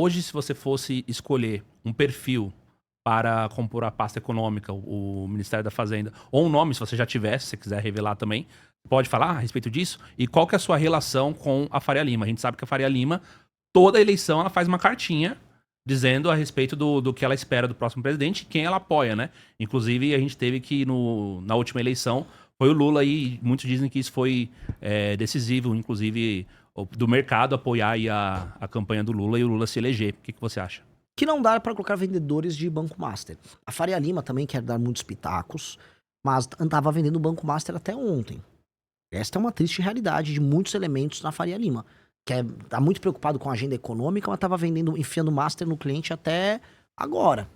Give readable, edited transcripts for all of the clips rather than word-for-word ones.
Hoje, se você fosse escolher um perfil para compor a pasta econômica, o Ministério da Fazenda, ou um nome, se você já tivesse, se você quiser revelar também, pode falar a respeito disso? E qual que é a sua relação com a Faria Lima? A gente sabe que a Faria Lima, toda eleição, ela faz uma cartinha dizendo a respeito do que ela espera do próximo presidente e quem ela apoia, né? Inclusive, a gente teve que, na última eleição, foi o Lula e muitos dizem que isso foi decisivo, inclusive, do mercado apoiar aí a campanha do Lula e o Lula se eleger. O que você acha? Que não dá para colocar vendedores de Banco Master. A Faria Lima também quer dar muitos pitacos, mas andava vendendo o Banco Master até ontem. Esta é uma triste realidade de muitos elementos na Faria Lima. Tá muito preocupado com a agenda econômica, mas estava enfiando Master no cliente até agora.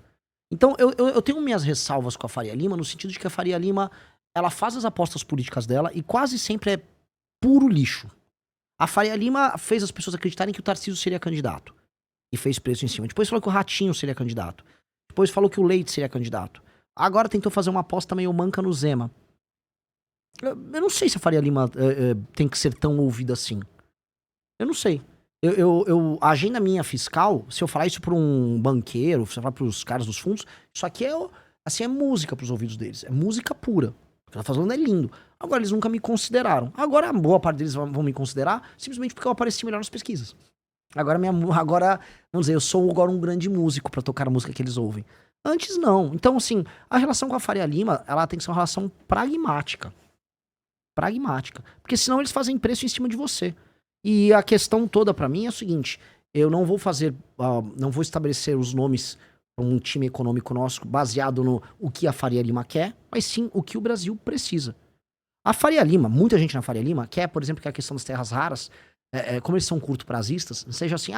Então, eu tenho minhas ressalvas com a Faria Lima, no sentido de que a Faria Lima, ela faz as apostas políticas dela e quase sempre é puro lixo. A Faria Lima fez as pessoas acreditarem que o Tarcísio seria candidato. E fez preço em cima. Depois falou que o Ratinho seria candidato. Depois falou que o Leite seria candidato. Agora tentou fazer uma aposta meio manca no Zema. Eu não sei se a Faria Lima tem que ser tão ouvida assim. Eu não sei. A agenda minha fiscal, se eu falar isso pra um banqueiro, se eu falar pros caras dos fundos, isso aqui é música pros ouvidos deles. É música pura. O que ela tá falando é lindo. Agora, eles nunca me consideraram. Agora, a boa parte deles vão me considerar simplesmente porque eu apareci melhor nas pesquisas. Agora, vamos dizer, eu sou agora um grande músico pra tocar a música que eles ouvem. Antes, não. Então, assim, a relação com a Faria Lima, ela tem que ser uma relação pragmática. Pragmática. Porque senão eles fazem preço em cima de você. E a questão toda pra mim é o seguinte, eu não vou não vou estabelecer os nomes para um time econômico nosso baseado no o que a Faria Lima quer, mas sim o que o Brasil precisa. A Faria Lima, muita gente na Faria Lima quer, por exemplo, que a questão das terras raras, como eles são curto-prazistas, seja assim,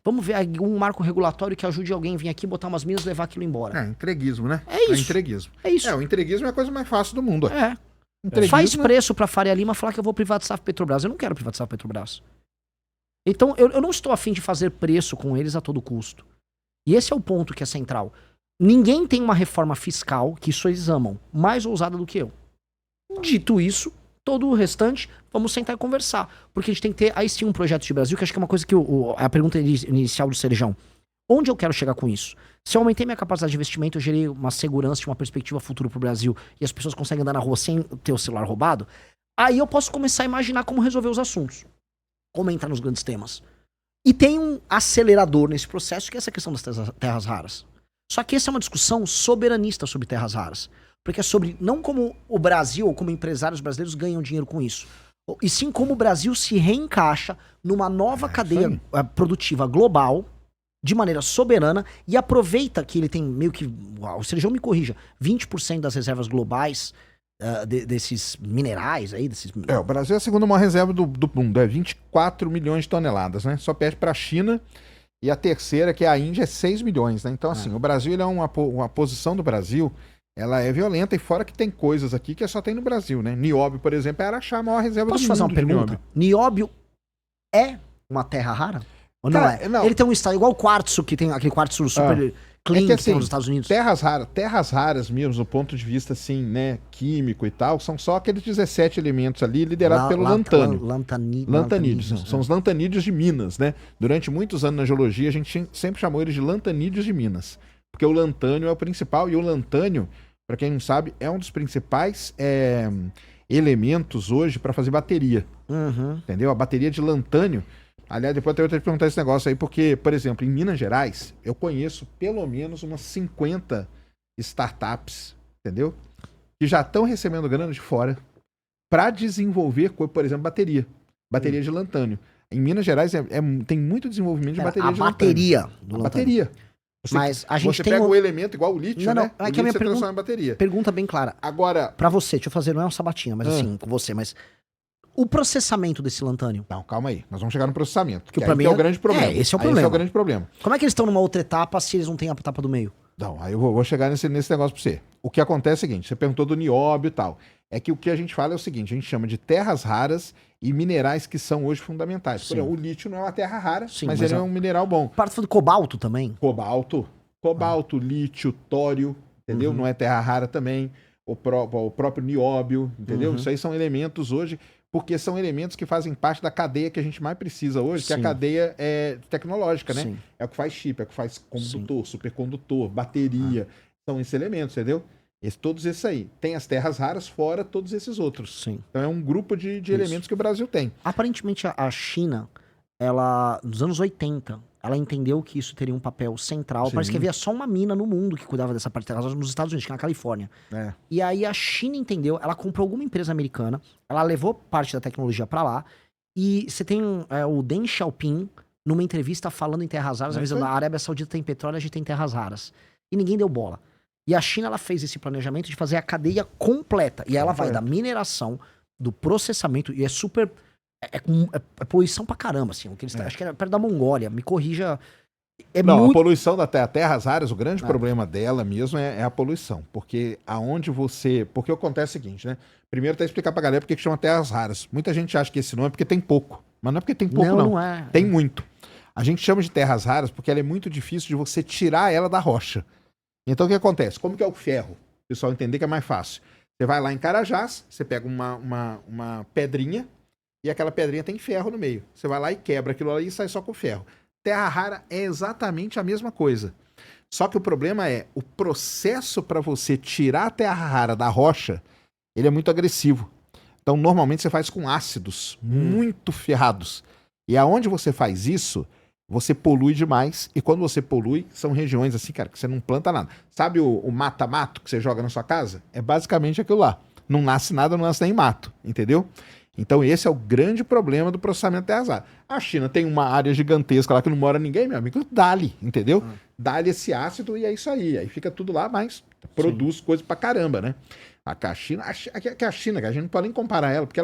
vamos ver um marco regulatório que ajude alguém a vir aqui, botar umas minas e levar aquilo embora. Entreguismo, né? É isso. Entreguismo. É isso. O entreguismo é a coisa mais fácil do mundo. Faz preço pra Faria Lima falar que eu vou privatizar a Petrobras. Eu não quero privatizar a Petrobras. Então, eu não estou afim de fazer preço com eles a todo custo. E esse é o ponto que é central. Ninguém tem uma reforma fiscal, que isso eles amam, mais ousada do que eu. Dito isso, todo o restante, vamos sentar e conversar. Porque a gente tem que ter, aí sim, um projeto de Brasil, que acho que é uma coisa que a pergunta inicial do Serjão. Onde eu quero chegar com isso? Se eu aumentei minha capacidade de investimento, eu gerei uma segurança e uma perspectiva futura pro Brasil, e as pessoas conseguem andar na rua sem ter o celular roubado, aí eu posso começar a imaginar como resolver os assuntos. Como entrar nos grandes temas. E tem um acelerador nesse processo, que é essa questão das terras raras. Só que essa é uma discussão soberanista sobre terras raras. Porque é sobre, não como o Brasil ou como empresários brasileiros ganham dinheiro com isso, e sim como o Brasil se reencaixa numa nova cadeia produtiva global, de maneira soberana, e aproveita que ele tem meio que, o Sergião me corrija, 20% das reservas globais desses minerais aí, o Brasil é a segunda maior reserva do mundo, 24 milhões de toneladas, né? Só perde para a China, e a terceira, que é a Índia, é 6 milhões, né? Então, assim, o Brasil, ele é uma posição do Brasil, ela é violenta, e fora que tem coisas aqui que só tem no Brasil, né? Nióbio, por exemplo, é Araxá, a maior reserva do mundo. Posso fazer uma pergunta? Nióbio é uma terra rara? Ou não é? Não. Ele tem um estado igual o quartzo, que tem aquele quartzo super clean que tem nos Estados Unidos. Terras raras mesmo, do ponto de vista, assim, né, químico e tal, são só aqueles 17 elementos ali, liderados pelo lantânio. Lantanídeos. São os lantanídeos de Minas, né? Durante muitos anos na geologia, a gente sempre chamou eles de lantanídeos de Minas. Porque o lantânio é o principal, e o lantânio, para quem não sabe, é um dos principais elementos hoje para fazer bateria. Entendeu? A bateria de lantânio. Aliás, depois eu tenho que perguntar esse negócio aí, porque, por exemplo, em Minas Gerais, eu conheço pelo menos umas 50 startups, entendeu? Que já estão recebendo grana de fora para desenvolver, por exemplo, bateria de lantânio. Em Minas Gerais tem muito desenvolvimento de bateria de lantânio. Bateria. Mas a gente pega o elemento igual o lítio, né? É que a minha transforma em bateria. Pergunta bem clara. Agora, pra você, deixa eu fazer, não é uma sabatina, mas assim, com você, mas o processamento desse lantânio. Não, calma aí. Nós vamos chegar no processamento. Que pra mim é o grande problema. Esse é o problema. Esse é o grande problema. Como é que eles estão numa outra etapa se eles não têm a etapa do meio? Não, aí eu vou chegar nesse negócio pra você. O que acontece é o seguinte, você perguntou do nióbio e tal. É que o que a gente fala é o seguinte, a gente chama de terras raras e minerais que são hoje fundamentais. Por exemplo, o lítio não é uma terra rara, mas ele é um mineral bom. Parte do cobalto também? Cobalto, lítio, tório, entendeu? Não é terra rara também. O próprio nióbio, entendeu? Isso aí são elementos hoje, porque são elementos que fazem parte da cadeia que a gente mais precisa hoje, que é a cadeia tecnológica, né? Sim. É o que faz chip, é o que faz condutor, supercondutor, bateria. São esses elementos, entendeu? Todos esses aí. Tem as terras raras, fora todos esses outros. Sim. Então é um grupo de elementos que o Brasil tem. Aparentemente, a China, ela, nos anos 80, ela entendeu que isso teria um papel central. Sim. Parece que havia só uma mina no mundo que cuidava dessa parte de terras raras nos Estados Unidos, que é na Califórnia. E aí a China entendeu, ela comprou alguma empresa americana, ela levou parte da tecnologia pra lá, e você tem o Deng Xiaoping, numa entrevista falando em terras raras, avisando, a Arábia Saudita tem petróleo, a gente tem terras raras. E ninguém deu bola. E a China, ela fez esse planejamento de fazer a cadeia completa. E ela vai da mineração, do processamento, e é super... É poluição pra caramba, assim. O que eles acho que era perto da Mongólia, me corrija. A poluição da terras raras, o grande problema dela mesmo é a poluição. Porque aonde você... Porque acontece o seguinte, né? Primeiro, até explicar pra galera porque que chama terras raras. Muita gente acha que esse nome é porque tem pouco. Mas não é porque tem pouco, não. Não é. Tem muito. A gente chama de terras raras porque ela é muito difícil de você tirar ela da rocha. Então o que acontece? Como que é o ferro? O pessoal entender que é mais fácil. Você vai lá em Carajás, você pega uma pedrinha e aquela pedrinha tem ferro no meio. Você vai lá e quebra aquilo ali e sai só com ferro. Terra rara é exatamente a mesma coisa. Só que o problema é o processo para você tirar a terra rara da rocha, ele é muito agressivo. Então normalmente você faz com ácidos muito ferrados. E aonde você faz isso, você polui demais, e quando você polui, são regiões assim, cara, que você não planta nada. Sabe o mata-mato que você joga na sua casa? É basicamente aquilo lá. Não nasce nada, não nasce nem mato, entendeu? Então esse é o grande problema do processamento de terras raras. A China tem uma área gigantesca lá que não mora ninguém, meu amigo, dá-lhe, entendeu? Dá-lhe esse ácido e é isso aí. Aí fica tudo lá, mas produz coisa pra caramba, né? A China, a China, que a gente não pode nem comparar ela, porque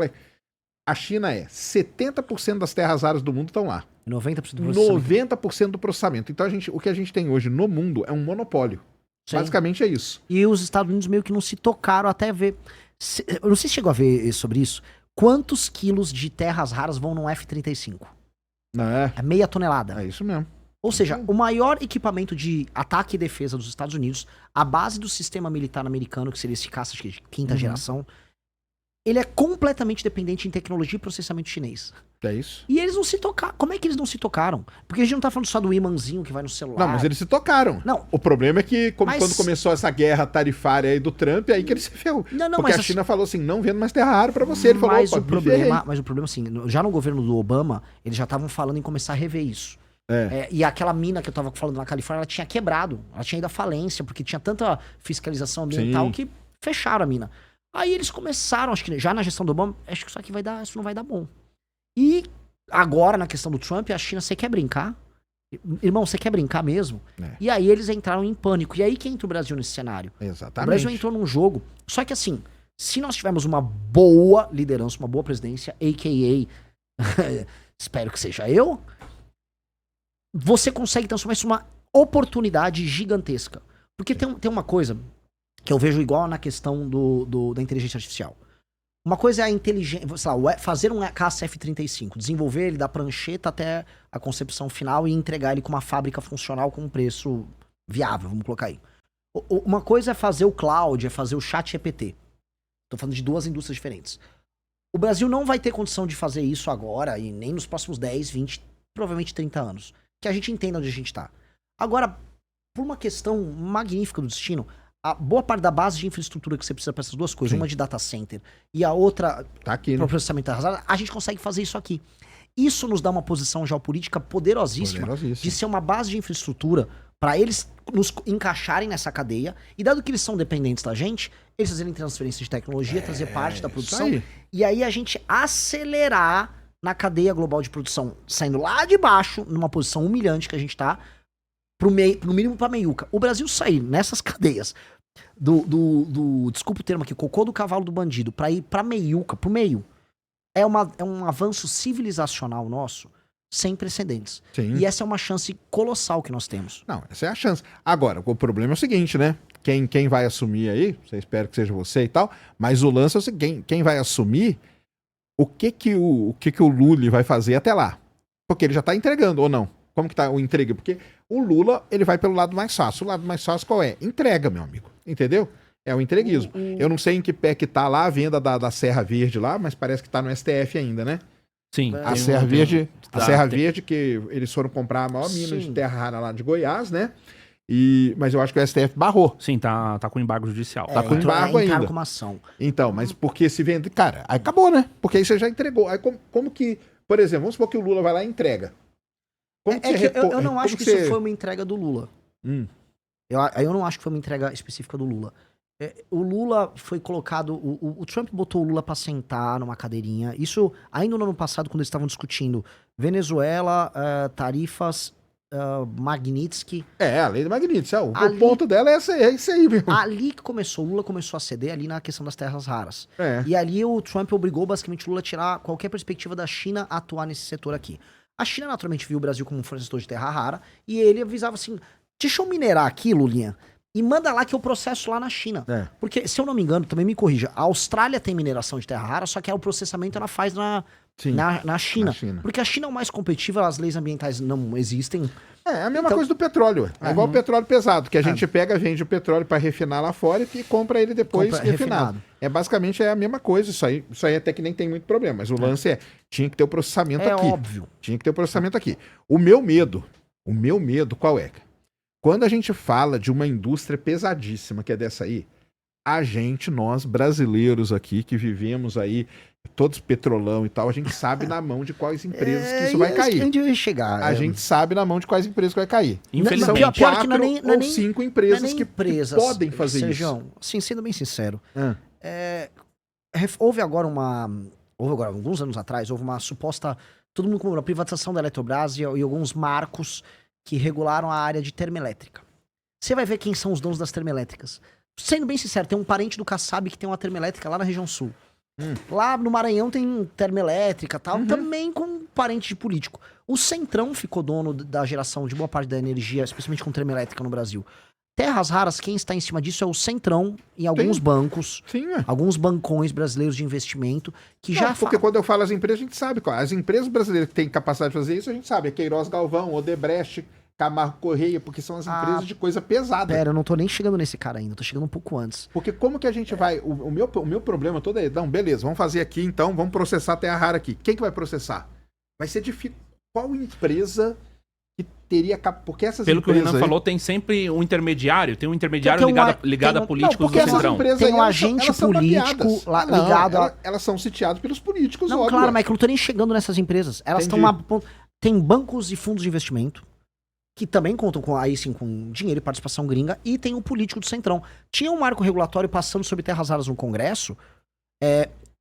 a China 70% das terras raras do mundo estão lá. 90% do processamento. 90% do processamento. Então o que a gente tem hoje no mundo é um monopólio. Sim. Basicamente é isso. E os Estados Unidos meio que não se tocaram até ver... Eu não sei se chegou a ver sobre isso. Quantos quilos de terras raras vão num F-35? É meia tonelada. É isso mesmo. Ou seja, o maior equipamento de ataque e defesa dos Estados Unidos, a base do sistema militar americano, que seria esse caça de quinta geração, ele é completamente dependente em tecnologia e processamento chinês. É isso. E eles não se tocaram. Como é que eles não se tocaram? Porque a gente não tá falando só do imãzinho que vai no celular. Não, mas eles se tocaram. Não. O problema é que quando começou essa guerra tarifária aí do Trump, é aí que ele se ferrou. Porque a China falou assim, não vendo mais terra rara pra você. Ele falou, mas o problema, assim, já no governo do Obama, eles já estavam falando em começar a rever isso. E aquela mina que eu tava falando na Califórnia, ela tinha quebrado. Ela tinha ido à falência, porque tinha tanta fiscalização ambiental que fecharam a mina. Aí eles começaram, acho que já na gestão do Obama, acho que isso não vai dar bom. E agora, na questão do Trump, a China, você quer brincar? Irmão, você quer brincar mesmo? E aí eles entraram em pânico. E aí que entra o Brasil nesse cenário. Exatamente. O Brasil entrou num jogo. Só que assim, se nós tivermos uma boa liderança, uma boa presidência, a.k.a. espero que seja eu, você consegue transformar isso numa oportunidade gigantesca. Porque tem uma coisa que eu vejo igual na questão da inteligência artificial. Uma coisa é a inteligência, sei lá, fazer um caça F-35, desenvolver ele da prancheta até a concepção final e entregar ele com uma fábrica funcional com um preço viável, vamos colocar aí. Uma coisa é fazer o cloud, é fazer o chat GPT. Tô falando de duas indústrias diferentes. O Brasil não vai ter condição de fazer isso agora e nem nos próximos 10, 20, provavelmente 30 anos. Que a gente entenda onde a gente tá. Agora, por uma questão magnífica do destino, a boa parte da base de infraestrutura que você precisa para essas duas coisas, uma de data center e a outra tá aqui, para o processamento arrasado, a gente consegue fazer isso aqui. Isso nos dá uma posição geopolítica poderosíssima de ser uma base de infraestrutura para eles nos encaixarem nessa cadeia, e dado que eles são dependentes da gente, eles fazerem transferência de tecnologia, trazer parte da produção, e aí a gente acelerar na cadeia global de produção, saindo lá de baixo, numa posição humilhante que a gente tá, no mínimo pra meiuca. O Brasil sair nessas cadeias desculpa o termo aqui, cocô do cavalo do bandido, pra ir pra meiuca, pro meio, é um avanço civilizacional nosso sem precedentes. Sim. E essa é uma chance colossal que nós temos. Não, essa é a chance. Agora, o problema é o seguinte, né? Quem vai assumir aí, você espera que seja você e tal, mas o lance é o seguinte, quem vai assumir, o que o Lula vai fazer até lá? Porque ele já tá entregando, ou não? Como que tá o entrega? Porque o Lula, ele vai pelo lado mais fácil. O lado mais fácil qual é? Entrega, meu amigo. Entendeu? É o entreguismo. Eu não sei em que pé que tá lá a venda da Serra Verde lá, mas parece que tá no STF ainda, né? Sim. A Serra Verde, que eles foram comprar a maior mina de terra rara lá de Goiás, né? Mas eu acho que o STF barrou. Sim, tá com embargo judicial. Tá com embargo ainda. Com uma ação. Então, mas porque se vende... Cara, aí acabou, né? Porque aí você já entregou. Aí como que... Por exemplo, vamos supor que o Lula vai lá e entrega. Eu não acho que isso foi uma entrega do Lula. Eu não acho que foi uma entrega específica do Lula. O Lula foi colocado... O Trump botou o Lula pra sentar numa cadeirinha. Isso ainda no ano passado, quando eles estavam discutindo Venezuela, tarifas... Magnitsky. A lei do Magnitsky. O ponto dela é isso aí, meu. Ali que começou, o Lula começou a ceder ali na questão das terras raras. E ali o Trump obrigou basicamente o Lula a tirar qualquer perspectiva da China a atuar nesse setor aqui. A China naturalmente viu o Brasil como um fornecedor de terra rara e ele avisava assim, deixa eu minerar aqui, Lulinha, e manda lá que eu processo lá na China. Porque, se eu não me engano, também me corrija, a Austrália tem mineração de terra rara, só que o processamento ela faz na China. Porque a China é o mais competitiva, as leis ambientais não existem. É a mesma coisa do petróleo. É igual o petróleo pesado, que a gente pega, vende o petróleo para refinar lá fora e compra ele depois refinado. Basicamente a mesma coisa. Isso aí até que nem tem muito problema. Mas o lance tinha que ter o processamento aqui. É óbvio. Tinha que ter o processamento aqui. O meu medo qual é? Quando a gente fala de uma indústria pesadíssima, que é dessa aí, nós brasileiros aqui, que vivemos aí, todos petrolão e tal, a gente sabe na mão de quais empresas que isso vai cair. A gente sabe na mão de quais empresas que vai cair. Infelizmente. São 4 ou 5 empresas que podem fazer Sejam, isso. Assim, sendo bem sincero, houve agora, alguns anos atrás, houve uma suposta, todo mundo comemorou a privatização da Eletrobras e alguns marcos que regularam a área de termoelétrica. Você vai ver quem são os donos das termoelétricas. Sendo bem sincero, tem um parente do Kassab que tem uma termoelétrica lá na região sul. Lá no Maranhão tem termoelétrica e tal, também com parente de político. O Centrão ficou dono da geração de boa parte da energia, especialmente com termoelétrica no Brasil. Terras raras, quem está em cima disso é o Centrão e alguns bancos, alguns bancões brasileiros de investimento, que porque quando eu falo as empresas, a gente sabe. As empresas brasileiras que têm capacidade de fazer isso, a gente sabe. É Queiroz Galvão, Odebrecht, Camargo Correia, porque são as empresas de coisa pesada. Pera, eu não tô nem chegando nesse cara ainda, tô chegando um pouco antes. Porque como que a gente vai... O meu problema todo é... Não, beleza, vamos fazer aqui então, vamos processar a terra rara aqui. Quem que vai processar? Vai ser difícil. Qual empresa que teria... Porque essas Pelo empresas... que o Renan falou, tem sempre um intermediário, tem um intermediário ligado a políticos do Centrão. Tem um agente político ligado Elas são sitiadas pelos políticos, óbvio. Claro, mas eu não tô nem chegando nessas empresas. Elas estão lá... Tem bancos e fundos de investimento que também contam com dinheiro e participação gringa, e tem o político do Centrão. Tinha um marco regulatório passando sobre terras raras no Congresso,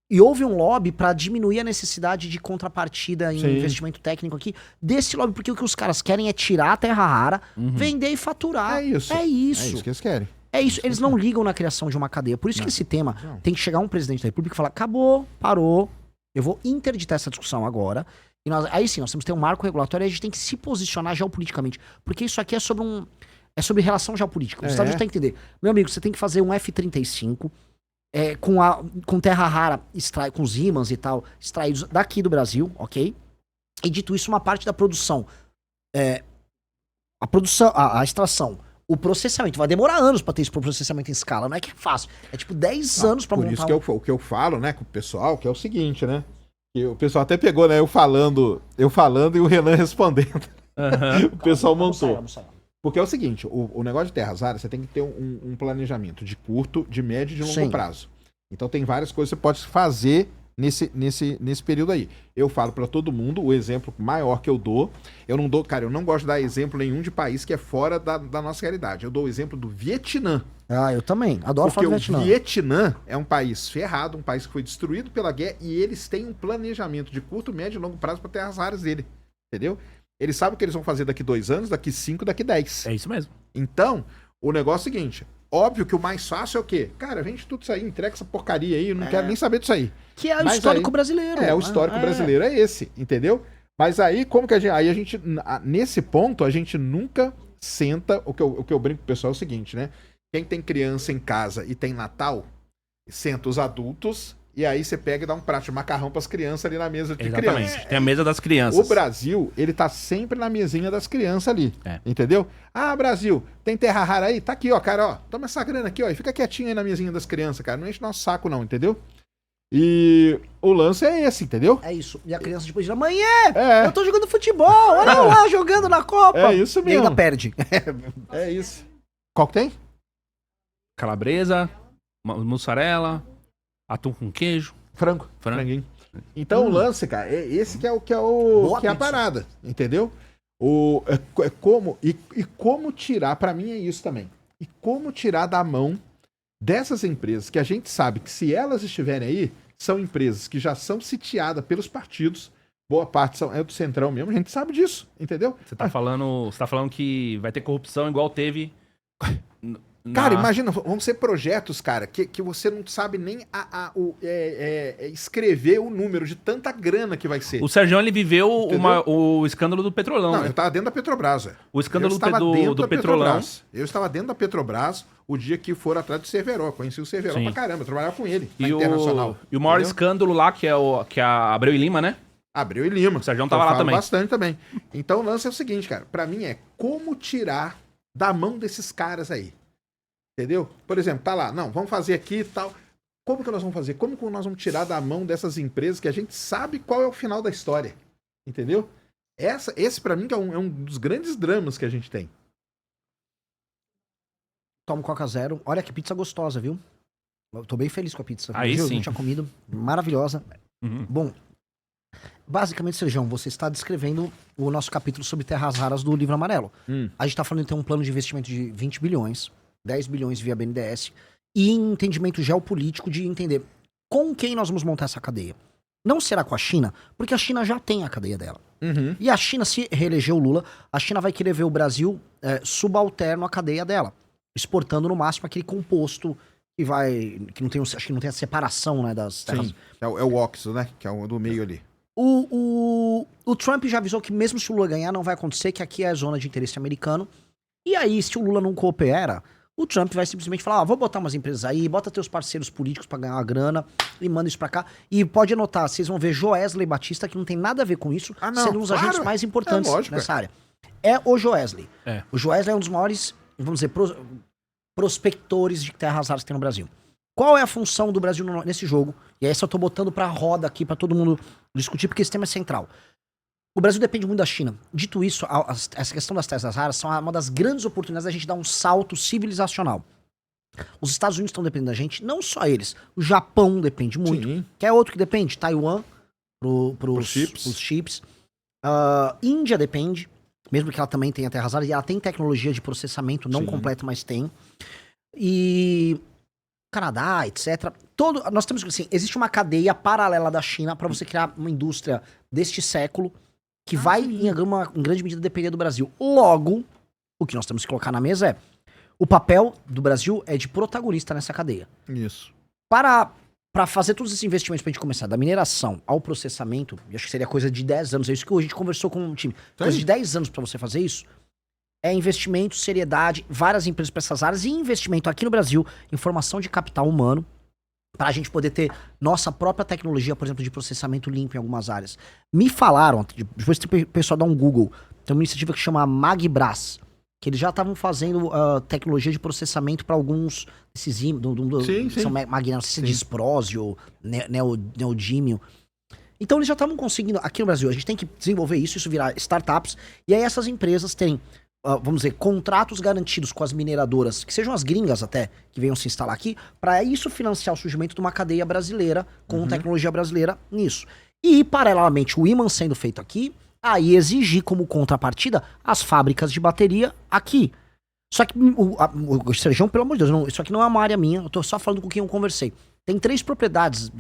e houve um lobby para diminuir a necessidade de contrapartida em investimento técnico aqui, desse lobby, porque o que os caras querem é tirar a terra rara, vender e faturar. É isso que eles querem. É isso, eles não ligam na criação de uma cadeia. Por isso que esse tema tem que chegar um presidente da República e falar, acabou, parou, eu vou interditar essa discussão agora. E nós temos que ter um marco regulatório e a gente tem que se posicionar geopoliticamente. Porque isso aqui é sobre relação geopolítica. Os Estados Unidos têm que entender. Meu amigo, você tem que fazer um F-35 com terra rara, com os ímãs e tal, extraídos daqui do Brasil, ok? E dito isso, uma parte da produção, a extração, o processamento, vai demorar anos pra ter esse processamento em escala, não é que é fácil. É tipo 10 anos pra montar. Por isso que o que eu falo, né, com o pessoal, que é o seguinte, né? Que o pessoal até pegou, né? Eu falando e o Renan respondendo. O pessoal montou. Vamos sair. Porque é o seguinte, o negócio de terras raras, você tem que ter um planejamento de curto, de médio e de longo prazo. Então tem várias coisas que você pode fazer nesse período aí. Eu falo pra todo mundo, o exemplo maior que eu dou, eu não gosto de dar exemplo nenhum de país que é fora da nossa realidade. Eu dou o exemplo do Vietnã. Eu também. Adoro falar do Vietnã. Porque o Vietnã é um país ferrado, um país que foi destruído pela guerra, e eles têm um planejamento de curto, médio e longo prazo para terras raras dele. Entendeu? Eles sabem o que eles vão fazer daqui 2 anos, daqui 5, daqui 10. É isso mesmo. Então, o negócio é o seguinte, óbvio que o mais fácil é o quê? Cara, vende tudo isso aí, entrega essa porcaria aí, eu não quero nem saber disso aí. Que é o histórico brasileiro. O histórico brasileiro é esse, entendeu? Mas aí, como que a gente nesse ponto, a gente nunca senta, o que eu brinco com o pessoal é o seguinte, né? Quem tem criança em casa e tem Natal, senta os adultos e aí você pega e dá um prato de macarrão pras crianças ali na mesa de Exatamente. criança. Tem a mesa das crianças. O Brasil, ele tá sempre na mesinha das crianças ali, entendeu? Ah, Brasil, tem terra rara aí? Tá aqui, ó, cara, ó, toma essa grana aqui, ó, e fica quietinho aí na mesinha das crianças, cara, não enche nosso saco não, entendeu? E o lance é esse, entendeu? É isso. E a criança depois diz, amanhã, eu tô jogando futebol, olha eu lá jogando na Copa. É isso mesmo. E ainda perde. É isso. Qual que tem? Calabresa, mussarela, atum com queijo. Frango. Franguinho. Então o lance, cara, esse que é a parada, entendeu? Como tirar, pra mim é isso também. E como tirar da mão dessas empresas que a gente sabe que se elas estiverem aí, são empresas que já são sitiadas pelos partidos, boa parte é do Centrão mesmo, a gente sabe disso, entendeu? Você tá falando que vai ter corrupção igual teve... Cara, imagina, vão ser projetos, cara, que você não sabe nem escrever o número de tanta grana que vai ser. O Sérgio, ele viveu o escândalo do Petrolão, Não, né? eu tava dentro da Petrobras, velho. O escândalo do Petrolão. Eu estava dentro da Petrobras o dia que foram atrás do Cerveró. Conheci o Cerveró pra caramba, eu trabalhava com ele na Internacional. E o maior escândalo lá, que é a Abreu e Lima, né? Abreu e Lima. O Sérgio tava lá também. Bastante também. Então o lance é o seguinte, cara. Pra mim é como tirar da mão desses caras aí. Entendeu? Por exemplo, tá lá, não, vamos fazer aqui e tal. Como que nós vamos fazer? Como que nós vamos tirar da mão dessas empresas que a gente sabe qual é o final da história? Entendeu? Esse pra mim que é um dos grandes dramas que a gente tem. Tomo Coca Zero. Olha que pizza gostosa, viu? Eu tô bem feliz com a pizza. Aí sim. Eu tinha comido. Maravilhosa. Bom, basicamente, Sérgio, você está descrevendo o nosso capítulo sobre terras raras do Livro Amarelo. A gente tá falando então um plano de investimento de 20 bilhões. 10 bilhões via BNDES, e entendimento geopolítico de entender com quem nós vamos montar essa cadeia. Não será com a China, porque a China já tem a cadeia dela. E a China, se reeleger o Lula, a China vai querer ver o Brasil subalterno à cadeia dela, exportando no máximo aquele composto que não tem, acho que não tem a separação, né, das terras. Sim, é o óxido, né, que é o do meio ali. O Trump já avisou que mesmo se o Lula ganhar, não vai acontecer, que aqui é a zona de interesse americano. E aí, se o Lula não coopera, o Trump vai simplesmente falar, vou botar umas empresas aí, bota teus parceiros políticos pra ganhar uma grana e manda isso pra cá. E pode anotar, vocês vão ver Joesley Batista, que não tem nada a ver com isso, sendo um dos agentes mais importantes nessa área. É o Joesley. O Joesley é um dos maiores, vamos dizer, prospectores de terras raras que tem no Brasil. Qual é a função do Brasil nesse jogo? E aí eu tô botando pra roda aqui pra todo mundo discutir, porque esse tema é central. O Brasil depende muito da China. Dito isso, essa questão das terras raras são uma das grandes oportunidades da gente dar um salto civilizacional. Os Estados Unidos estão dependendo da gente, não só eles. O Japão depende muito. Sim. Quer outro que depende? Taiwan, pros chips. Índia depende, mesmo que ela também tenha terras raras. E ela tem tecnologia de processamento, não completa, mas tem. E Canadá, etc. Nós temos assim, existe uma cadeia paralela da China para você criar uma indústria deste século que vai, em grande medida, depender do Brasil. Logo, o que nós temos que colocar na mesa é o papel do Brasil é de protagonista nessa cadeia. Isso. Para fazer todos esses investimentos pra gente começar, da mineração ao processamento, eu acho que seria coisa de 10 anos, é isso que a gente conversou com o time. Coisa de 10 anos para você fazer isso, é investimento, seriedade, várias empresas para essas áreas e investimento aqui no Brasil em formação de capital humano, para a gente poder ter nossa própria tecnologia, por exemplo, de processamento limpo em algumas áreas. Me falaram, depois o pessoal dá um Google, tem uma iniciativa que chama Magbras, que eles já estavam fazendo tecnologia de processamento para alguns desses são magnéticos, não sei se é disprósio, neodímio. Então eles já estavam conseguindo, aqui no Brasil, a gente tem que desenvolver isso virar startups, e aí essas empresas têm, vamos dizer, contratos garantidos com as mineradoras, que sejam as gringas até, que venham se instalar aqui, para isso financiar o surgimento de uma cadeia brasileira, com tecnologia brasileira nisso. E, paralelamente, o ímã sendo feito aqui, aí exigir como contrapartida as fábricas de bateria aqui. Só que, o Sérgio, pelo amor de Deus, isso aqui não é uma área minha, eu tô só falando com quem eu conversei. Tem 3 propriedades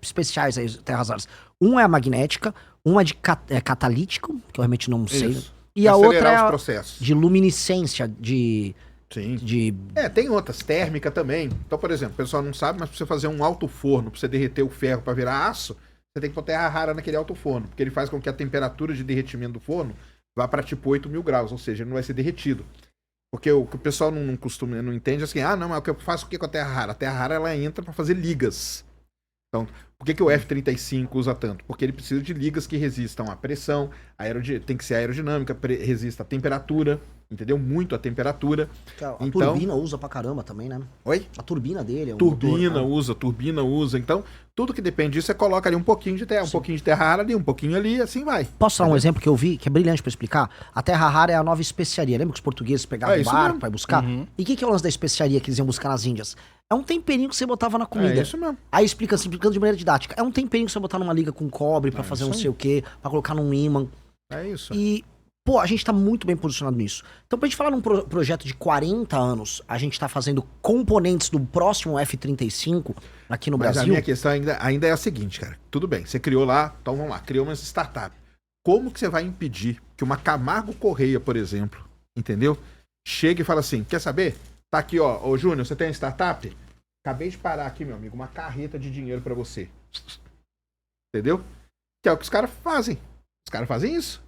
especiais aí, terras raras. Um é a magnética, um é de catalítico, que eu realmente não sei. Isso. E a outra é processos. de luminescência, Sim. Tem outras, térmica também. Então, por exemplo, o pessoal não sabe, mas pra você fazer um alto forno, pra você derreter o ferro pra virar aço, você tem que pôr terra rara naquele alto forno, porque ele faz com que a temperatura de derretimento do forno vá para tipo 8.000 graus, ou seja, ele não vai ser derretido. Porque o que o pessoal não entende é assim, não, mas o que eu faço o que com a terra rara? A terra rara, ela entra para fazer ligas. Então, por que o F-35 usa tanto? Porque ele precisa de ligas que resistam à pressão, tem que ser aerodinâmica, resista à temperatura, entendeu? Muito à temperatura. A turbina usa pra caramba também, né? Oi? A turbina dele é um turbina usa. Então, tudo que depende disso, você coloca ali um pouquinho de terra, um pouquinho de terra rara ali, um pouquinho ali, assim vai. Posso dar um exemplo que eu vi, que é brilhante pra explicar? A terra rara é a nova especiaria. Lembra que os portugueses pegavam o barco pra ir buscar? E o que é o lance da especiaria que eles iam buscar nas Índias? É um temperinho que você botava na comida. É isso mesmo. Aí explicando de maneira didática. É um temperinho que você botar numa liga com cobre pra fazer não sei o quê, pra colocar num ímã. É isso. E, pô, a gente tá muito bem posicionado nisso. Então, pra gente falar num projeto de 40 anos, a gente tá fazendo componentes do próximo F-35 aqui no Brasil. Mas a minha questão ainda é a seguinte, cara. Tudo bem, você criou lá, então vamos lá, criou uma startup. Como que você vai impedir que uma Camargo Correia, por exemplo, entendeu? Chegue e fala assim, quer saber? Tá aqui, ó, ô Júnior, você tem uma startup? Acabei de parar aqui, meu amigo, uma carreta de dinheiro pra você. Entendeu? Que é o que os caras fazem. Os caras fazem isso.